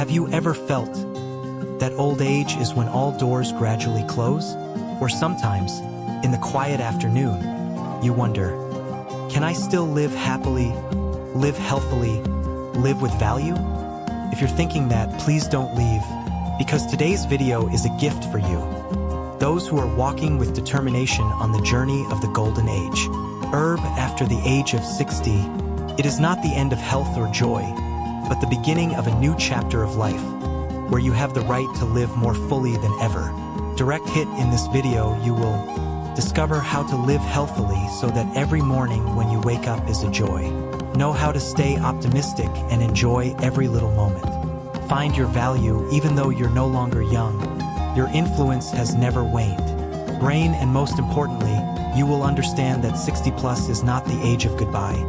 Have you ever felt that old age is when all doors gradually close? Or sometimes, in the quiet afternoon, you wonder, can I still live happily, live healthily, live with value? If you're thinking that, please don't leave, because today's video is a gift for you. Those who are walking with determination on the journey of the golden age. Herb after the age of 60, it is not the end of health or joy, but the beginning of a new chapter of life, where you have the right to live more fully than ever. Direct hit in this video, you will discover how to live healthily so that every morning when you wake up is a joy. Know how to stay optimistic and enjoy every little moment. Find your value even though you're no longer young. Your influence has never waned. Brain, and most importantly, you will understand that 60 plus is not the age of goodbye,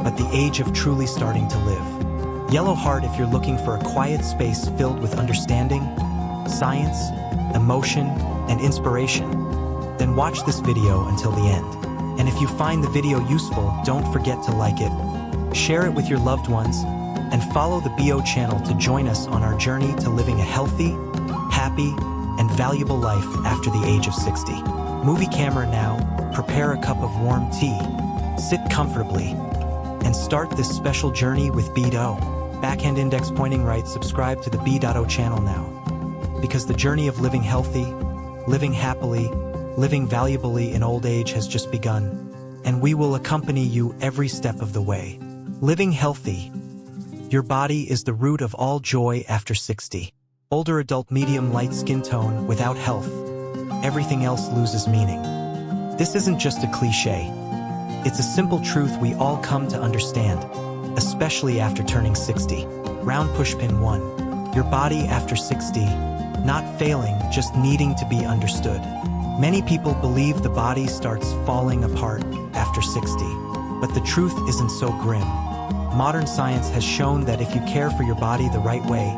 but the age of truly starting to live. Yellow heart if you're looking for a quiet space filled with understanding, science, emotion, and inspiration. Then watch this video until the end. And if you find the video useful, don't forget to like it, share it with your loved ones, and follow the BO channel to join us on our journey to living a healthy, happy, and valuable life after the age of 60. Movie camera now, prepare a cup of warm tea, sit comfortably, and start this special journey with BO. Backhand index pointing right, subscribe to the BO channel now. Because the journey of living healthy, living happily, living valuably in old age has just begun, and we will accompany you every step of the way. Living healthy. Your body is the root of all joy after 60. Older adult medium light skin tone, without health, everything else loses meaning. This isn't just a cliche. It's a simple truth we all come to understand, especially after turning 60. Round pushpin 1. Your body after 60, not failing, just needing to be understood. Many people believe the body starts falling apart after 60, but the truth isn't so grim. Modern science has shown that if you care for your body the right way,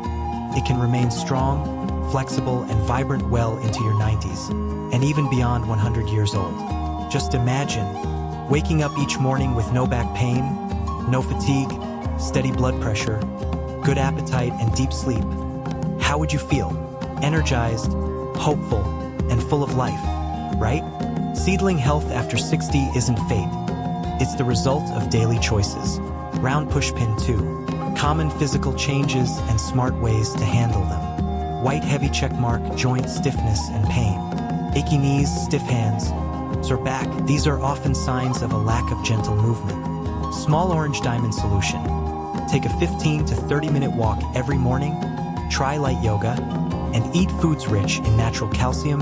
it can remain strong, flexible, and vibrant well into your 90s, and even beyond 100 years old. Just imagine waking up each morning with no back pain, no fatigue, steady blood pressure, good appetite, and deep sleep. How would you feel? Energized, hopeful, and full of life, right? Seedling health after 60 isn't fate. It's the result of daily choices. Round pushpin 2. Common physical changes and smart ways to handle them. White heavy checkmark, joint stiffness and pain. Achy knees, stiff hands, sore back. These are often signs of a lack of gentle movement. Small orange diamond solution. Take a 15 to 30-minute walk every morning, try light yoga, and eat foods rich in natural calcium,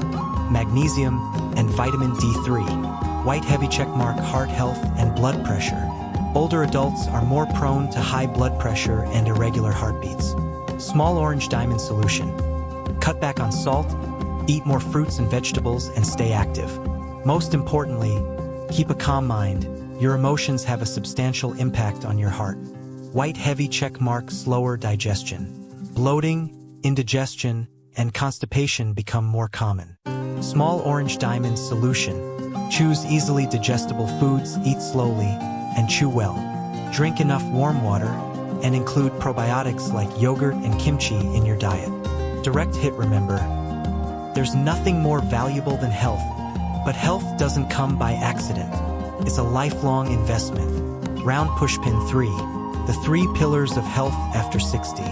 magnesium, and vitamin D3. White heavy checkmark, heart health and blood pressure. Older adults are more prone to high blood pressure and irregular heartbeats. Small orange diamond solution. Cut back on salt, eat more fruits and vegetables, and stay active. Most importantly, keep a calm mind. Your emotions have a substantial impact on your heart. White heavy checkmark, slower digestion. Bloating, indigestion, and constipation become more common. Small orange diamond solution. Choose easily digestible foods, eat slowly, and chew well. Drink enough warm water, and include probiotics like yogurt and kimchi in your diet. Direct hit, remember, there's nothing more valuable than health, but health doesn't come by accident. It's a lifelong investment. Round pushpin 3. The 3 pillars of health after 60.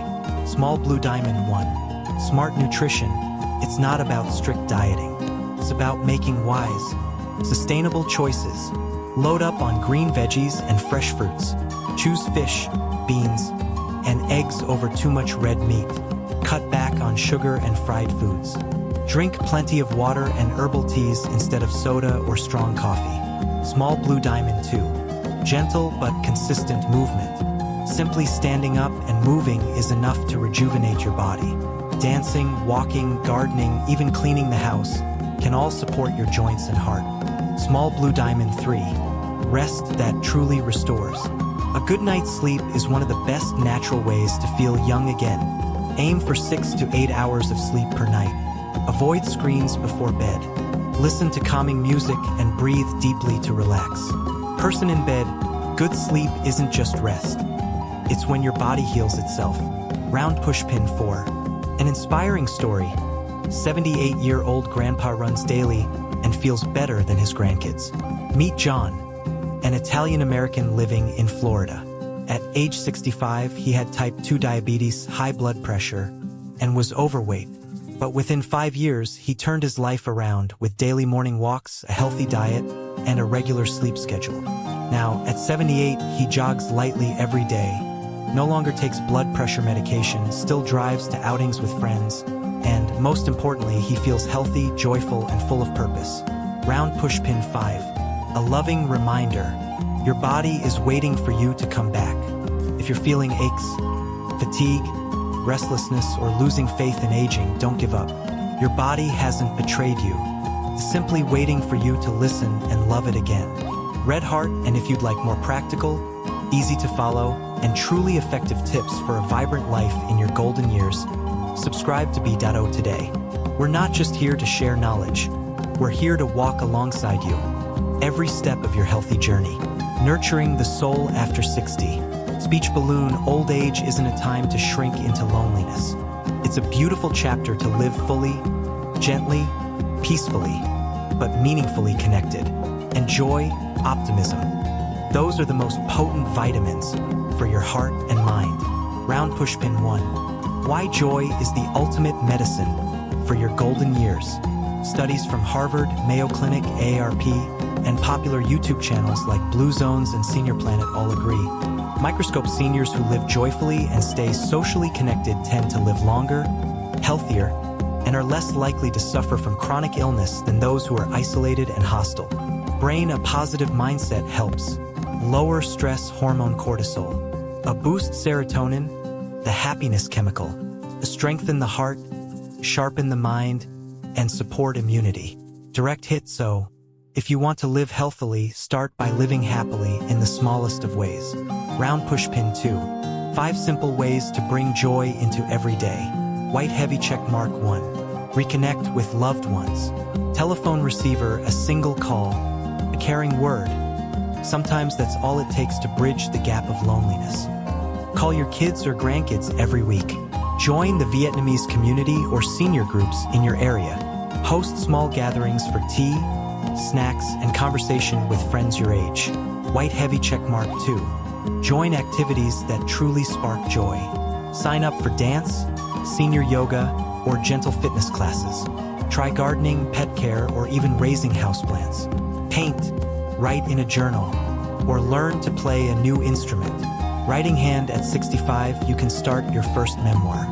Small blue diamond 1. Smart nutrition. It's not about strict dieting. It's about making wise, sustainable choices. Load up on green veggies and fresh fruits. Choose fish, beans, and eggs over too much red meat. Cut back on sugar and fried foods. Drink plenty of water and herbal teas instead of soda or strong coffee. Small blue diamond 2. Gentle but consistent movement. Simply standing up and moving is enough to rejuvenate your body. Dancing, walking, gardening, even cleaning the house can all support your joints and heart. Small blue diamond 3. Rest that truly restores. A good night's sleep is one of the best natural ways to feel young again. Aim for 6 to 8 hours of sleep per night. Avoid screens before bed. Listen to calming music and breathe deeply to relax. Person in bed, good sleep isn't just rest. It's when your body heals itself. Round pushpin 4. An inspiring story. 78-year-old grandpa runs daily and feels better than his grandkids. Meet John, an Italian-American living in Florida. At age 65, he had type 2 diabetes, high blood pressure, and was overweight. But within 5 years, he turned his life around with daily morning walks, a healthy diet, and a regular sleep schedule. Now, at 78, he jogs lightly every day, no longer takes blood pressure medication, still drives to outings with friends, and, most importantly, he feels healthy, joyful, and full of purpose. Round pushpin 5. A loving reminder. Your body is waiting for you to come back. If you're feeling aches, fatigue, restlessness, or losing faith in aging, don't give up. Your body hasn't betrayed you. It's simply waiting for you to listen and love it again. Red heart, and if you'd like more practical, easy to follow, and truly effective tips for a vibrant life in your golden years, subscribe to B.O today. We're not just here to share knowledge. We're here to walk alongside you every step of your healthy journey. Nurturing the soul after 60. Speech balloon. Old age isn't a time to shrink into loneliness. It's a beautiful chapter to live fully, gently, peacefully, but meaningfully connected. And joy, optimism. Those are the most potent vitamins for your heart and mind. Round pushpin 1. Why joy is the ultimate medicine for your golden years. Studies from Harvard, Mayo Clinic, AARP, and popular YouTube channels like Blue Zones and Senior Planet all agree. Microscope seniors who live joyfully and stay socially connected tend to live longer, healthier, and are less likely to suffer from chronic illness than those who are isolated and hostile. Brain. A positive mindset helps lower stress hormone cortisol, a boost serotonin, the happiness chemical, strengthen the heart, sharpen the mind, and support immunity. Direct hit. So, if you want to live healthily, start by living happily in the smallest of ways. Round pushpin 2. 5 simple ways to bring joy into every day. White heavy check mark 1. Reconnect with loved ones. Telephone receiver. A single call, a caring word. Sometimes that's all it takes to bridge the gap of loneliness. Call your kids or grandkids every week. Join the Vietnamese community or senior groups in your area. Host small gatherings for tea, snacks, and conversation with friends your age. White heavy check mark 2. Join activities that truly spark joy. Sign up for dance, senior yoga, or gentle fitness classes. Try gardening, pet care, or even raising houseplants. Paint, write in a journal, or learn to play a new instrument. Writing hand. At 65, you can start your first memoir.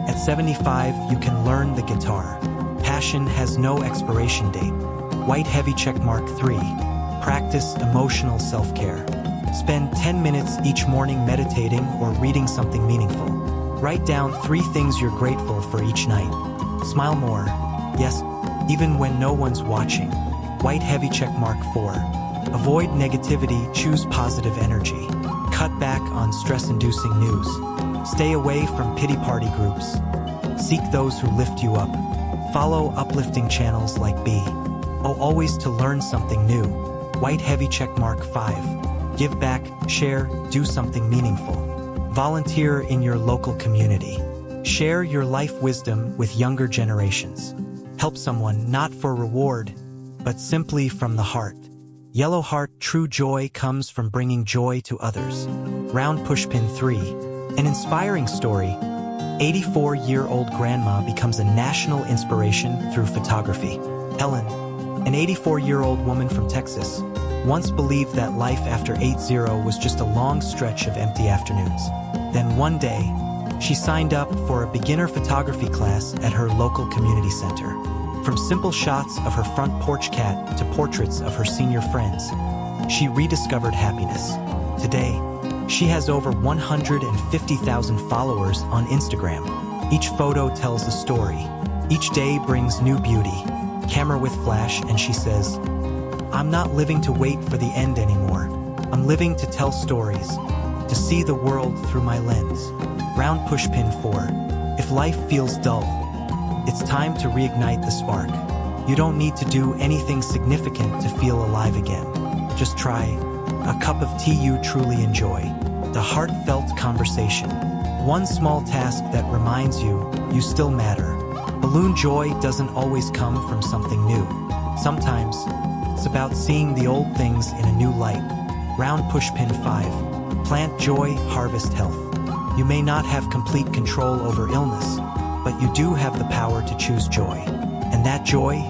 At 75, you can learn the guitar. Passion has no expiration date. White heavy check mark 3. Practice emotional self-care. Spend 10 minutes each morning meditating or reading something meaningful. Write down 3 things you're grateful for each night. Smile more. Yes, even when no one's watching. White heavy check mark 4. Avoid negativity. Choose positive energy. Cut back on stress-inducing news. Stay away from pity party groups. Seek those who lift you up. Follow uplifting channels like B.O. always to learn something new. White heavy check mark 5. Give back, share, do something meaningful. Volunteer in your local community. Share your life wisdom with younger generations. Help someone not for reward, but simply from the heart. Yellow heart. True joy comes from bringing joy to others. Round pushpin 3. An inspiring story. 84-year-old grandma becomes a national inspiration through photography. Helen, an 84-year-old woman from Texas, once believed that life after 80 was just a long stretch of empty afternoons. Then one day, she signed up for a beginner photography class at her local community center. From simple shots of her front porch cat to portraits of her senior friends, she rediscovered happiness. Today, she has over 150,000 followers on Instagram. Each photo tells a story. Each day brings new beauty. Camera with flash, and she says, "I'm not living to wait for the end anymore. I'm living to tell stories, to see the world through my lens." Round pushpin 4. If life feels dull, it's time to reignite the spark. You don't need to do anything significant to feel alive again. Just try a cup of tea you truly enjoy, the heartfelt conversation, One small task that reminds you, you still matter. Balloon joy doesn't always come from something new. Sometimes, it's about seeing the old things in a new light. Round pushpin 5. Plant joy, harvest health. You may not have complete control over illness, but you do have the power to choose joy. And that joy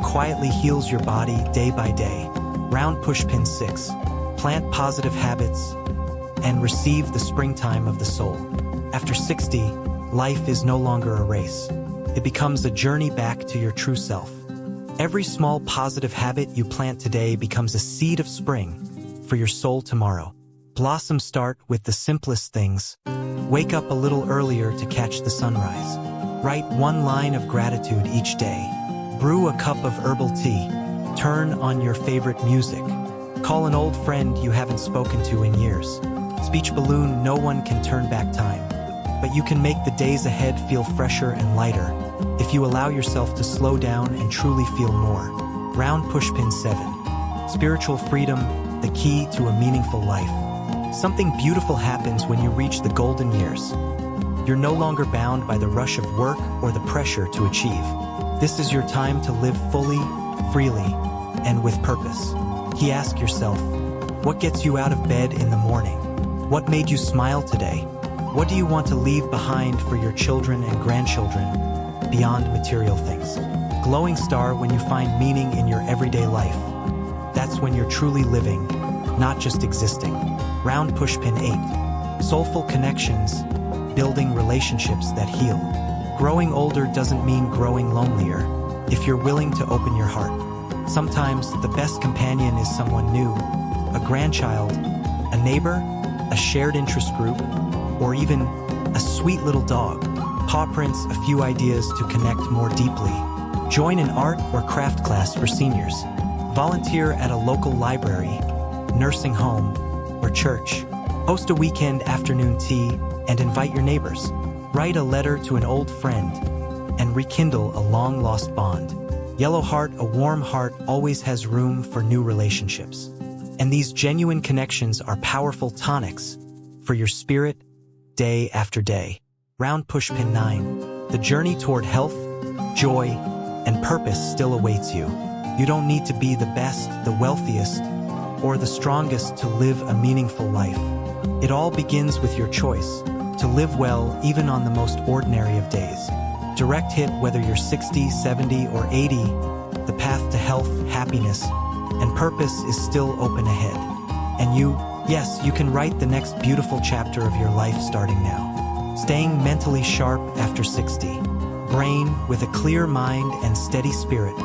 quietly heals your body day by day. Round pushpin 6. Plant positive habits and receive the springtime of the soul. After 60, life is no longer a race. It becomes a journey back to your true self. Every small positive habit you plant today becomes a seed of spring for your soul tomorrow. Blossoms start with the simplest things. Wake up a little earlier to catch the sunrise. Write one line of gratitude each day. Brew a cup of herbal tea. Turn on your favorite music. Call an old friend you haven't spoken to in years. Speech balloon, no one can turn back time, but you can make the days ahead feel fresher and lighter if you allow yourself to slow down and truly feel more. Round pushpin 7. Spiritual freedom, the key to a meaningful life. Something beautiful happens when you reach the golden years. You're no longer bound by the rush of work or the pressure to achieve. This is your time to live fully, freely, and with purpose. Ask yourself, what gets you out of bed in the morning? What made you smile today? What do you want to leave behind for your children and grandchildren beyond material things? Glowing star, when you find meaning in your everyday life, that's when you're truly living, not just existing. Round pushpin 8. Soulful connections, building relationships that heal. Growing older doesn't mean growing lonelier if you're willing to open your heart. Sometimes the best companion is someone new, a grandchild, a neighbor, a shared interest group, or even a sweet little dog. Paw prints, a few ideas to connect more deeply. Join an art or craft class for seniors. Volunteer at a local library, nursing home, or church. Host a weekend afternoon tea and invite your neighbors. Write a letter to an old friend and rekindle a long-lost bond. Yellow heart, a warm heart always has room for new relationships. And these genuine connections are powerful tonics for your spirit day after day. Round pushpin 9. The journey toward health, joy, and purpose still awaits you. You don't need to be the best, the wealthiest, or the strongest to live a meaningful life. It all begins with your choice to live well even on the most ordinary of days. Direct hit, whether you're 60, 70, or 80, the path to health, happiness, and purpose is still open ahead. And yes, you can write the next beautiful chapter of your life starting now. Staying mentally sharp after 60. Brain with a clear mind and steady spirit.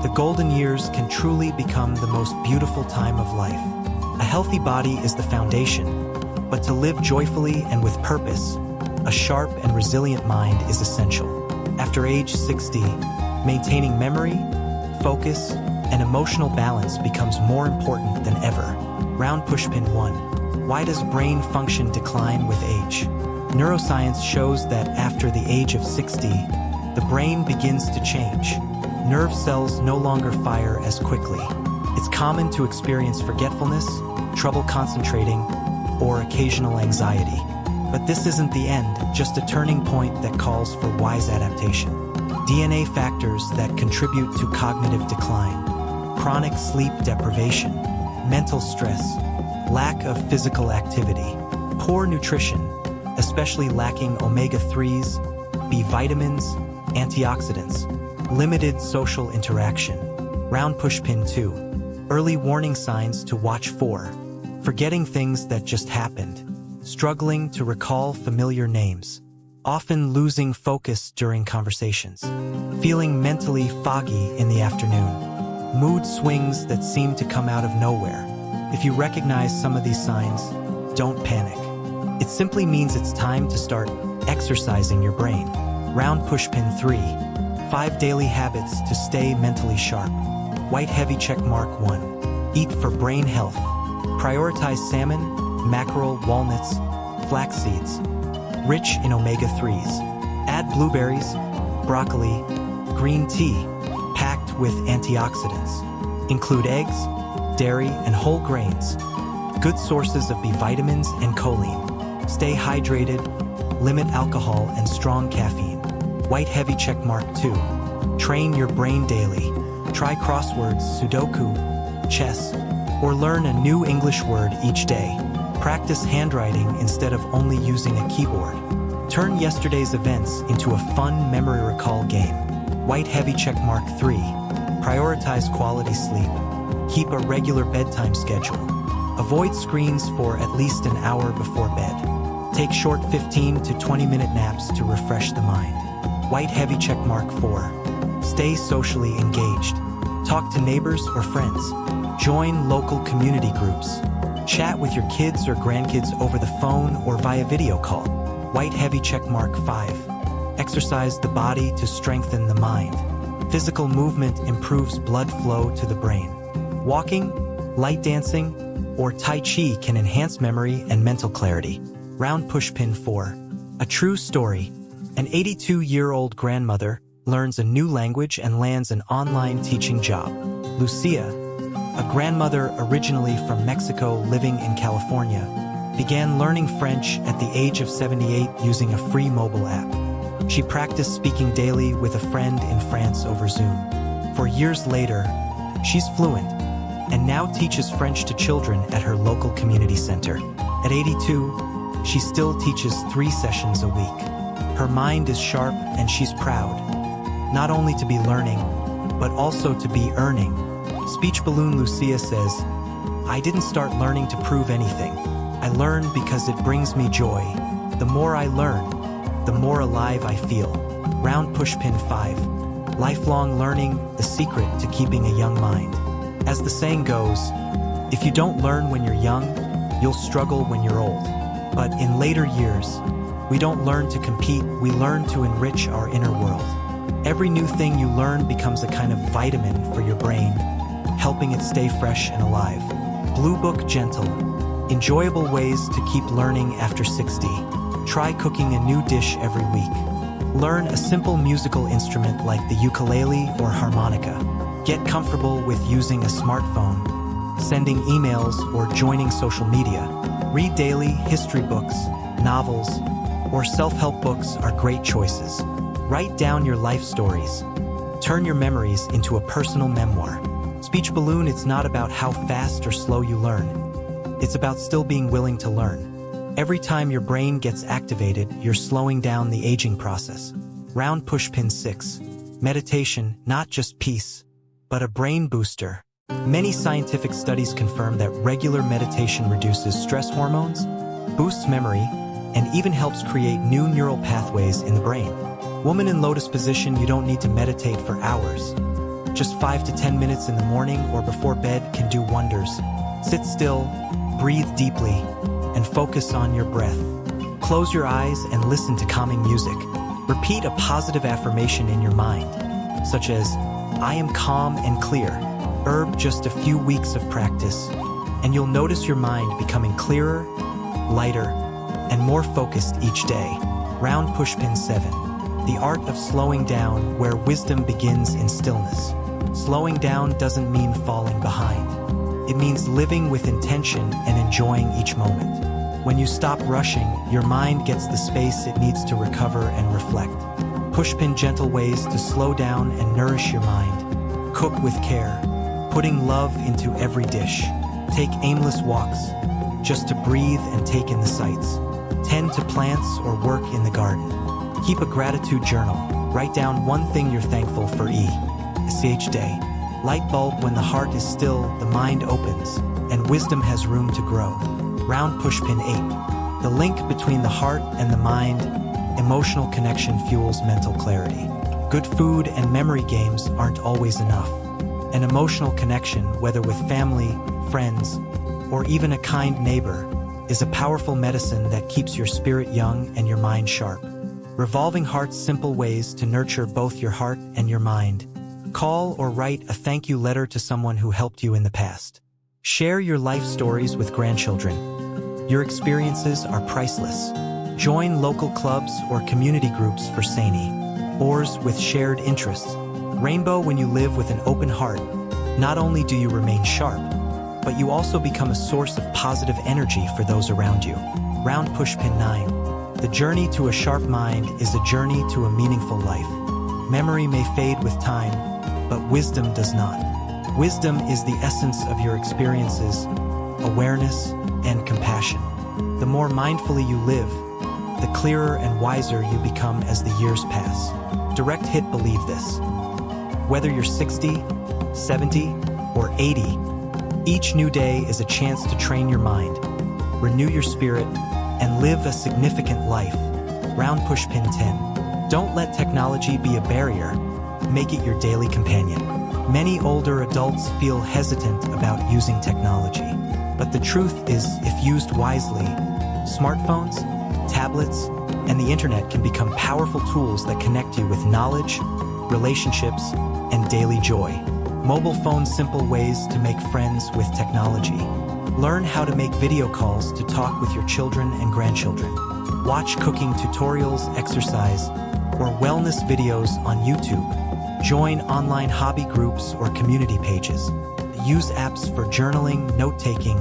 The golden years can truly become the most beautiful time of life. A healthy body is the foundation, but to live joyfully and with purpose, a sharp and resilient mind is essential. After age 60, maintaining memory, focus, and emotional balance becomes more important than ever. Round pushpin 1. Why does brain function decline with age? Neuroscience shows that after the age of 60, the brain begins to change. Nerve cells no longer fire as quickly. It's common to experience forgetfulness, trouble concentrating, or occasional anxiety. But this isn't the end, just a turning point that calls for wise adaptation. DNA factors that contribute to cognitive decline. Chronic sleep deprivation, mental stress, lack of physical activity, poor nutrition, especially lacking omega-3s, B vitamins, antioxidants, limited social interaction. Round pushpin 2. Early warning signs to watch for. Forgetting things that just happened. Struggling to recall familiar names, often losing focus during conversations, feeling mentally foggy in the afternoon, mood swings that seem to come out of nowhere. If you recognize some of these signs, don't panic. It simply means it's time to start exercising your brain. Round pushpin 3. 5 daily habits to stay mentally sharp. White heavy check mark 1. Eat for brain health. Prioritize salmon, mackerel, walnuts, flax seeds, rich in omega-3s. Add blueberries, broccoli, green tea, packed with antioxidants. Include eggs, dairy, and whole grains, good sources of B vitamins and choline. Stay hydrated, limit alcohol and strong caffeine. White heavy check mark 2. Train your brain daily. Try crosswords, Sudoku, chess, or learn a new English word each day. Practice handwriting instead of only using a keyboard. Turn yesterday's events into a fun memory recall game. White heavy check mark 3. Prioritize quality sleep. Keep a regular bedtime schedule. Avoid screens for at least an hour before bed. Take short 15 to 20-minute naps to refresh the mind. White heavy check mark 4. Stay socially engaged. Talk to neighbors or friends. Join local community groups. Chat with your kids or grandkids over the phone or via video call. White heavy check mark 5. Exercise the body to strengthen the mind. Physical movement improves blood flow to the brain. Walking, light dancing, or Tai Chi can enhance memory and mental clarity. Round pushpin 4. A true story. An 82-year-old grandmother learns a new language and lands an online teaching job. Lucia, a grandmother originally from Mexico living in California, began learning French at the age of 78 using a free mobile app. She practiced speaking daily with a friend in France over Zoom. For years later, she's fluent and now teaches French to children at her local community center. At 82, she still teaches 3 sessions a week. Her mind is sharp and she's proud, not only to be learning, but also to be earning. Speech balloon Lucia says, "I didn't start learning to prove anything. I learn because it brings me joy. The more I learn, the more alive I feel." Round pushpin 5. Lifelong learning, the secret to keeping a young mind. As the saying goes, if you don't learn when you're young, you'll struggle when you're old. But in later years, we don't learn to compete, we learn to enrich our inner world. Every new thing you learn becomes a kind of vitamin for your brain, helping it stay fresh and alive. Blue Book Gentle. Enjoyable ways to keep learning after 60. Try cooking a new dish every week. Learn a simple musical instrument like the ukulele or harmonica. Get comfortable with using a smartphone, sending emails, or joining social media. Read daily. History books, novels, or self-help books are great choices. Write down your life stories. Turn your memories into a personal memoir. Speech balloon, it's not about how fast or slow you learn. It's about still being willing to learn. Every time your brain gets activated, you're slowing down the aging process. Round pushpin 6. Meditation, not just peace, but a brain booster. Many scientific studies confirm that regular meditation reduces stress hormones, boosts memory, and even helps create new neural pathways in the brain. Woman in lotus position, you don't need to meditate for hours. Just 5 to 10 minutes in the morning or before bed can do wonders. Sit still, breathe deeply, and focus on your breath. Close your eyes and listen to calming music. Repeat a positive affirmation in your mind, such as, "I am calm and clear." Just a few weeks of practice, and you'll notice your mind becoming clearer, lighter, and more focused each day. Round pushpin 7. The art of slowing down, where wisdom begins in stillness. Slowing down doesn't mean falling behind. It means living with intention and enjoying each moment. When you stop rushing, your mind gets the space it needs to recover and reflect. Pushpin gentle ways to slow down and nourish your mind. Cook with care, putting love into every dish. Take aimless walks, just to breathe and take in the sights. Tend to plants or work in the garden. Keep a gratitude journal. Write down one thing you're thankful for each day. Light bulb, when the heart is still, the mind opens, and wisdom has room to grow. Round pushpin 8. The link between the heart and the mind, emotional connection fuels mental clarity. Good food and memory games aren't always enough. An emotional connection, whether with family, friends, or even a kind neighbor, is a powerful medicine that keeps your spirit young and your mind sharp. Revolving hearts, simple ways to nurture both your heart and your mind. Call or write a thank you letter to someone who helped you in the past. Share your life stories with grandchildren. Your experiences are priceless. Join local clubs or community groups for Sani, oars with shared interests. Rainbow, when you live with an open heart, not only do you remain sharp, but you also become a source of positive energy for those around you. Round pushpin 9. The journey to a sharp mind is a journey to a meaningful life. Memory may fade with time, but wisdom does not. Wisdom is the essence of your experiences, awareness, and compassion. The more mindfully you live, the clearer and wiser you become as the years pass. Direct hit believe this. Whether you're 60, 70, or 80, each new day is a chance to train your mind, renew your spirit, and live a significant life. Round Pushpin 10. Don't let technology be a barrier. Make it your daily companion. Many older adults feel hesitant about using technology, but the truth is, if used wisely, smartphones, tablets, and the internet can become powerful tools that connect you with knowledge, relationships, and daily joy. Mobile phones, simple ways to make friends with technology. Learn how to make video calls to talk with your children and grandchildren. Watch cooking tutorials, exercise, or wellness videos on YouTube. Join online hobby groups or community pages. Use apps for journaling, note-taking,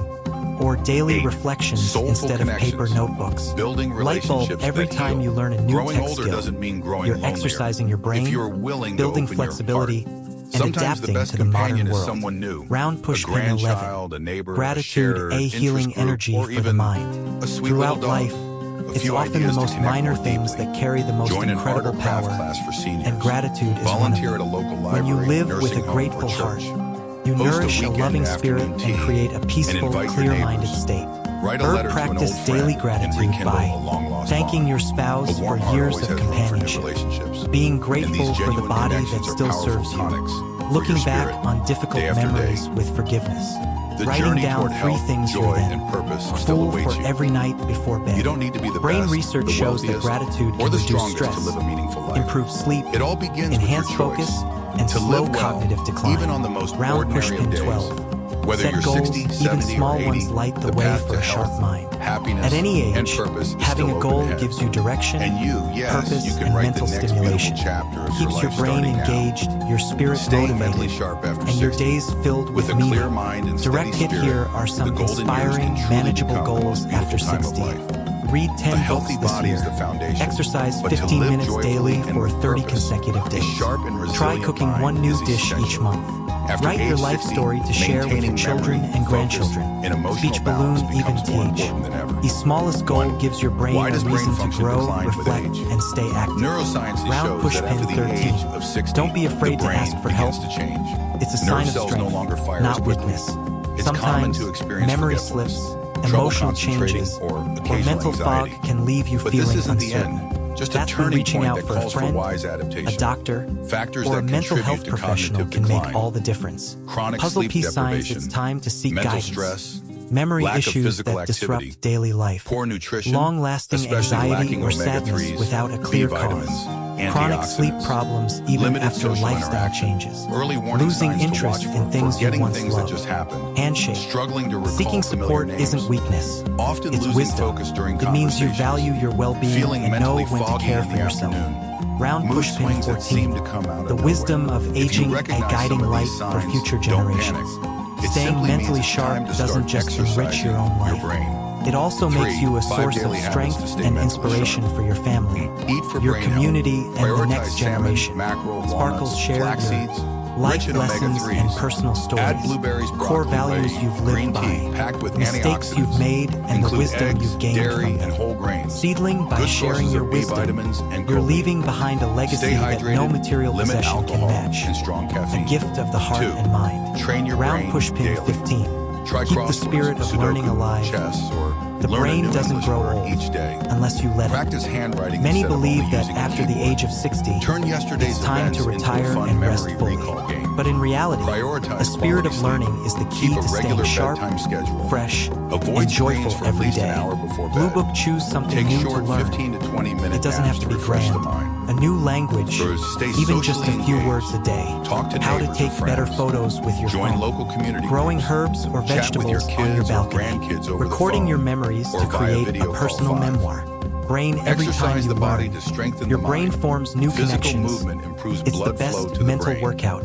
or daily reflections instead of paper notebooks. Building Light bulb relationships every that time heal. you learn a new Growing tech older skill. doesn't mean growing You're lonelier. exercising your brain, If you're willing building to open flexibility, your heart. and Sometimes adapting the best to the modern companion is world. someone new. Round a Pushpin grandchild, 11. a neighbor, Gratitude, a shared a healing interest group, energy or for even the mind. a sweet Throughout little dog. life, A it's few often the ideas to most connect minor more things deeply. that carry the most Join an art incredible or craft power, class for seniors. and gratitude is one of Volunteer them. at a local When library, you live with nursing a home, grateful or heart, church. you Host a nourish a weekend loving spirit afternoon and tea create a peaceful, invite your clear-minded neighbors. state. Write a Herb letter to an practice old daily friend and gratitude rekindle by a long-lost thanking bond. your A spouse for warm heart years always of has room for new companionship, relationships. being And grateful these for the genuine body connections that are still powerful serves you, tonics for looking your back spirit, on difficult day after memories day. with forgiveness, The writing journey down toward 3 health, things joy, you're then and purpose still full awaits for you. every night before bed. You don't need to be the Brain best, research the shows that wealthiest, gratitude or can the reduce strongest stress, to live a meaningful life. improve sleep, It all begins enhance with your focus, choice. and To slow live well, cognitive decline. even on the most Round ordinary of Pushpin days. 12. Whether Set you're goals, 60, even 70, small or 80, ones light the way path for to a sharp health, mind. happiness, At any and age, purpose is having still a goal open ahead. gives you direction, And you, yes, purpose, you can and write mental the next stimulation. beautiful chapter of Keeps your your life brain starting now. engaged, your spirit Staying mentally motivated, sharp after and your 60. days filled With with a meaning. clear mind and Direct steady hit spirit, here are some the golden years inspiring, can truly manageable become the goals most after beautiful time of 60. life. Read A 10 books healthy this body year. is the foundation. Exercise But to 15 live minutes joyfully daily and for with 30 purpose, consecutive a days. sharp and Try resilient cooking mind one new is dish each essential. month. After Write your age life 60, story to share with your maintaining children memory, and focus, grandchildren. and emotional Speech balloon, balance even becomes more teach. important than ever. The smallest goal 1. gives your brain Why a does brain reason to function grow, decline with reflect, age? and stay active. Neuroscience Round shows that after Pushpin the 13. age of 60, Don't be afraid the to brain ask for begins help. to change. It's a Nerve sign of cells strength, no longer fire as not quickly. weakness. It's common Sometimes to experience memory forgetfulness, slips, trouble emotional concentrating, changes, or or occasional mental anxiety. fog can leave you But feeling this isn't the uncertain. end. Just That's a when turning reaching point out that for a calls for friend, wise adaptation. a doctor, Factors or a that mental contribute health to professional cognitive can make decline. all the difference. Chronic Puzzle sleep piece signs deprivation, it's time to seek mental guidance. stress, Memory lack of issues physical that activity, disrupt daily life. poor nutrition, Long-lasting especially anxiety lacking or sadness omega-3s, without a B clear vitamins, cause. Chronic sleep antioxidants, problems even limited after social lifestyle interaction, changes. early warning Losing signs interest to watch in for, things you forgetting once things loved. that just happened, Handshake. struggling to recall Seeking familiar support names, isn't weakness. often It's losing wisdom. focus during It means you conversations, value your well-being feeling and know mentally when to foggy care in for the yourself. afternoon, Round mood Pushpin swings that seem 14. to come out of The nowhere. wisdom of If you aging, a recognize guiding some of light these for signs, future don't generations. panic. It Staying simply means mentally it's sharp time to doesn't start just enrich exercising your own your life. brain. It also 3, makes you a 5 source of daily habits to strength stay and mentally inspiration sharp. for your family, Eat for your brain community, health. and the Prioritize next salmon, generation. mackerel, Sparkles walnuts, share flax your seeds, life rich in lessons omega-3s. and personal stories. Add blueberries, core broccoli, values whey, you've green lived tea by, packed with mistakes antioxidants. you've made, and the Include wisdom eggs, you've gained dairy, from and them. whole grains. Seedling, by Good sharing sources your of B wisdom, vitamins and you're choline. leaving behind a legacy Stay that hydrated, no material limit possession can alcohol match. and strong A caffeine. gift of the heart 2, and mind. train your Round brain Pushpin daily. 15. Try Keep the crosswords, spirit of Sudoku, learning alive. chess, or The learn a brain new doesn't English grow word old each day. unless you let it. Practice handwriting Many instead of believe only that using a after the keyboard. age of 60, Turn yesterday's it's time to events into a retire fun and rest memory fully. recall game. But in reality, Prioritize a spirit of quality learning sleep. is the key Keep a to staying regular sharp, bedtime schedule. fresh, Avoid and joyful screens for every at least day. an hour before Blue bed. Book, choose something Take new short to learn. 15 to 20 minute It doesn't naps have to be refresh grand. the mind. A new language, Or stay even just a socially few engaged. words a day. Talk to How to neighbors or take better friends. photos with your Join phone. local community Growing groups. herbs or Chat with your vegetables on your kids or balcony. grandkids over the Recording phone your memories or to via create a video call personal 5. memoir. Brain every time Exercise you the body learn. to strengthen Your the brain mind. forms new Physical connections. movement improves It's the blood flow best to the mental brain. workout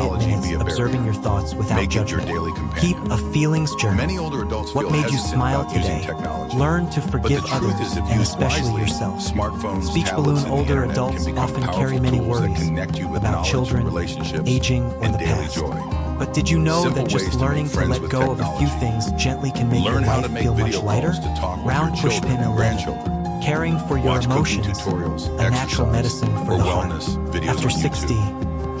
quiet minutes be a observing barrier. your thoughts without Make it your judgment. daily companion. Keep a feelings journal. Many older adults What feel made you hesitant smile about using today? technology. Learn to But forgive the truth others is, if and used especially wisely, yourself. smartphones, Speech tablets, balloon and the older internet adults can become often powerful carry many tools that worries connect you with about knowledge, children, relationships, aging, or and the daily past. joy. But did you know Simple that ways just to make learning to friends let with go of a few technology. things gently can make Learn your how life to make feel much video lighter? calls to talk with Round your children pushpin and 11. grandchildren. Caring for your Watch cooking emotions, tutorials, a natural exercise, medicine for or the heart. wellness videos After on 60, YouTube.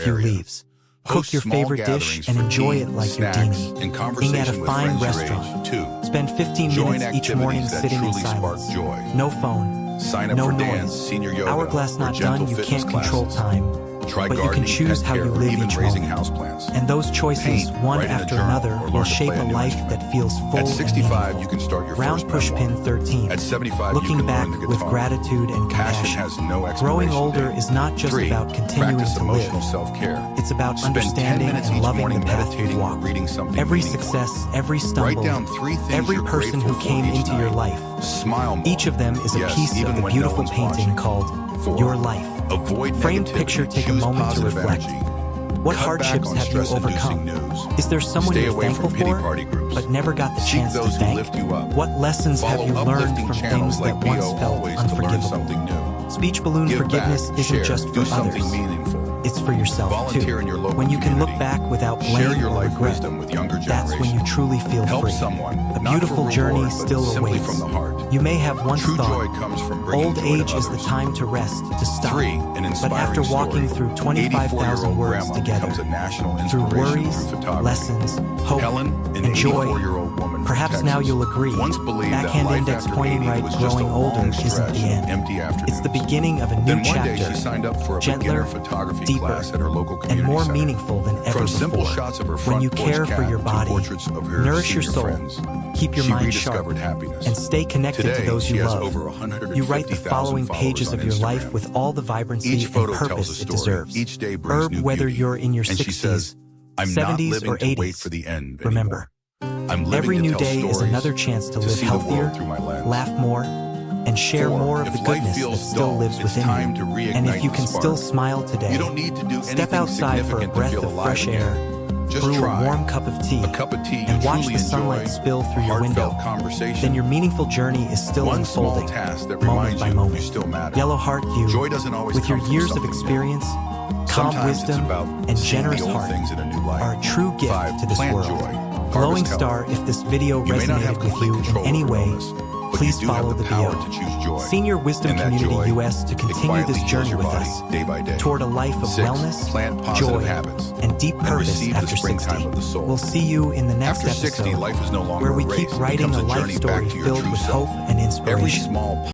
few area. leaves. Cook your Small favorite dish gatherings and for enjoy tea, it like you're snacks, Deanie. and Eating at conversation a with fine friends your restaurant. age, too. Spend 15 Join minutes each morning activities that sitting in truly spark silence. joy. No phone, Sign up no for noise. dance, senior yoga, Hourglass or not gentle done, you fitness can't control classes. time. Try but you gardening, can choose pet how care, you or live even each raising moment. houseplants. And those choices, Paint, one write in a after journal, another, or will learn to shape play a a new life instrument. that feels full At and 65, meaningful. you can start your Round first push memoir. pin 13. At 75, Looking you can back learn the with guitar. gratitude and Passion compassion. has no expiration Growing older date. is not just 3, about continuing practice to live. emotional self-care. It's about Spend 10 understanding minutes and each loving morning the path you've meditating or walked. reading something Every meaningful. success, every Write stumble, down 3 things every you're person who grateful for came each into your night. life. Smile more. Each of them is a Yes, piece even of the when no beautiful one's painting watching. called 4, Your Life. avoid Framed negativity. picture, take a Choose moment to positive reflect. energy. What Cut back hardships on have you stress-inducing overcome? news. Is there someone Stay you're away thankful from pity for, party groups. but never got the Seek chance to those who thank? lift you up. What lessons have Follow you learned uplifting from channels things like that once BO felt always to learn unforgivable? something new. Speech balloon Give forgiveness back, isn't share, just do for something others. meaningful. It's for yourself Volunteer too. in your local When you can look community. back without Share blame your or life regret, wisdom with younger that's when you generations. truly feel Help free. someone. A not beautiful for journey reward, but still simply awaits. from the heart. You may have once True thought, joy comes from bringing old joy age to is the others. time to rest, to stop. 3, an But inspiring after walking story. through 25,000 84-year-old words grandma together, becomes a national through inspiration worries, through photography. lessons, hope, Helen, an and joy, 84-year-old woman from perhaps Texas, now you'll agree, once believed that backhand life index after pointing 80 right, was just a growing older long isn't stretch the of end. empty afternoons. It's the beginning of a new Then one chapter, day she signed up for a gentler, beginner photography deeper, class at her local and community more center. meaningful than ever From before. simple shots of her front When you porch care for cat your to body, portraits of her nourish your senior soul, friends, keep your she mind sharp, rediscovered happiness. and stay connected Today, to those she you has love. over 150,000 You write the following followers pages on of your life Instagram. with all the vibrancy Each and photo tells purpose a it story. deserves. Each day brings Herb, new whether beauty. you're in your And she 60s, says, I'm not 70s, living or to wait 80s, for the end remember, anymore. I'm living every to new tell day is stories, another chance to live see the healthier, world through my lens. laugh more, and share 4, more of if the life goodness that feels still dull, lives it's within time you. to reignite And if you the can spark. still smile today, You don't need to do step anything outside for a significant to breath feel of alive fresh again. air, Just brew try a warm cup of tea, a cup of tea and you watch truly the sunlight enjoy, spill through your window. heartfelt conversation. Then your meaningful journey is still One small unfolding, task that moment reminds by you moment. you still matter. Yellow Heart, you, Joy doesn't always with your come from years of something new. experience, calm Sometimes it's wisdom, about and seeing generous the old heart, things in a new light. are a true gift 5, to this plant world. joy. Glowing Harvest star, health. if this video You may not have resonated with complete you in control any over way, illness, but please you do follow have the the power video. to choose joy. Senior Wisdom And that Community joy, US to it continue quietly this heals journey your with body us day by day. toward a life of 6, wellness, plant positive joy, habits, and deep and purpose receive the after springtime 60. of the soul. We'll see you in the next After 60, episode, life is no longer where we a race. keep It writing becomes a life journey story back to your filled true with self. hope and Every inspiration. small